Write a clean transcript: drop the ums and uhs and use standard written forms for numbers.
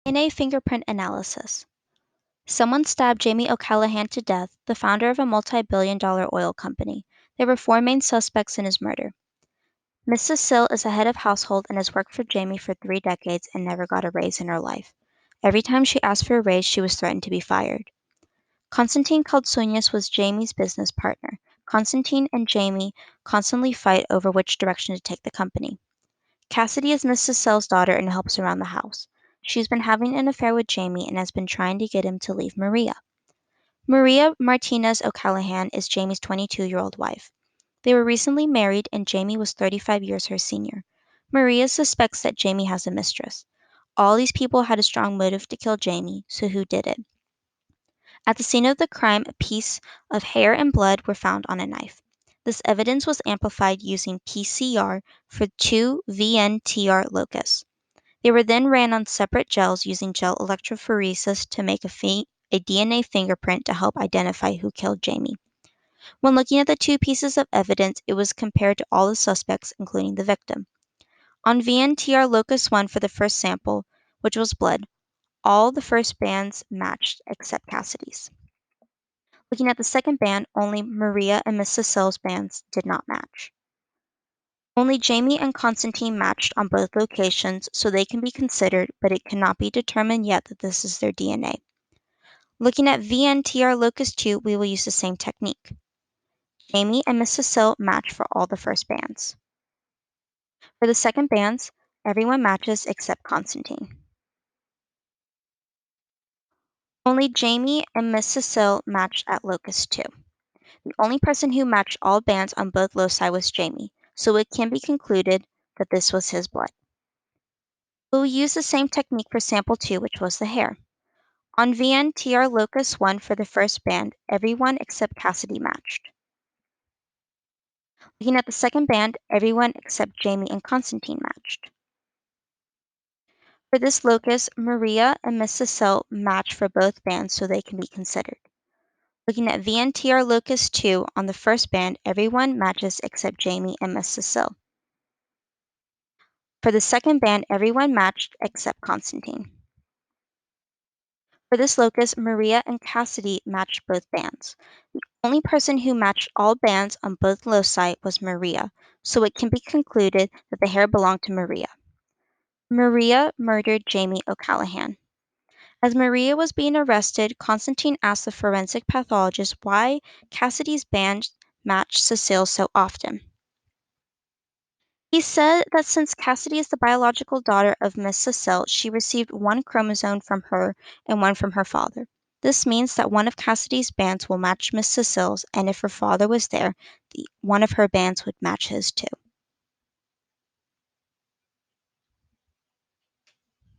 DNA fingerprint analysis. Someone stabbed Jamie O'Callahan to death, the founder of a multi-billion-dollar oil company. There were four main suspects in his murder. Mrs. Sill is a head of household and has worked for Jamie for 3 decades and never got a raise in her life. Every time she asked for a raise, she was threatened to be fired. Konstantin Kaltsunis was Jamie's business partner. Konstantin and Jamie constantly fight over which direction to take the company. Cassidy is Mrs. Sell's daughter and helps around the house. She's been having an affair with Jamie and has been trying to get him to leave Maria. Maria Martinez O'Callahan is Jamie's 22-year-old wife. They were recently married and Jamie was 35 years her senior. Maria suspects that Jamie has a mistress. All these people had a strong motive to kill Jamie, so who did it? At the scene of the crime, a piece of hair and blood were found on a knife. This evidence was amplified using PCR for 2 VNTR locusts. They were then ran on separate gels using gel electrophoresis to make a DNA fingerprint to help identify who killed Jamie. When looking at the two pieces of evidence, it was compared to all the suspects, including the victim. On VNTR locus 1 for the first sample, which was blood, all the first bands matched except Cassidy's. Looking at the second band, only Maria and Mrs. Sell's bands did not match. Only Jamie and Constantine matched on both locations, so they can be considered, but it cannot be determined yet that this is their DNA. Looking at VNTR locus 2, we will use the same technique. Jamie and Mrs. Sill match for all the first bands. For the second bands, everyone matches except Constantine. Only Jamie and Mrs. Sill matched at locus 2. The only person who matched all bands on both loci was Jamie, so it can be concluded that this was his blood. We will use the same technique for sample 2, which was the hair. On VNTR locus 1 for the first band, everyone except Cassidy matched. Looking at the second band, everyone except Jamie and Constantine matched. For this locus, Maria and Mrs. Sill match for both bands so they can be considered. Looking at VNTR locus 2 on the first band, everyone matches except Jamie and Mrs. Sill. For the second band, everyone matched except Constantine. For this locus, Maria and Cassidy matched both bands. The only person who matched all bands on both loci was Maria, so it can be concluded that the hair belonged to Maria. Maria murdered Jamie O'Callahan. As Maria was being arrested, Constantine asked the forensic pathologist why Cassidy's bands matched Cecile's so often. He said that since Cassidy is the biological daughter of Miss Cecile, she received one chromosome from her and one from her father. This means that one of Cassidy's bands will match Miss Cecile's, and if her father was there, one of her bands would match his too.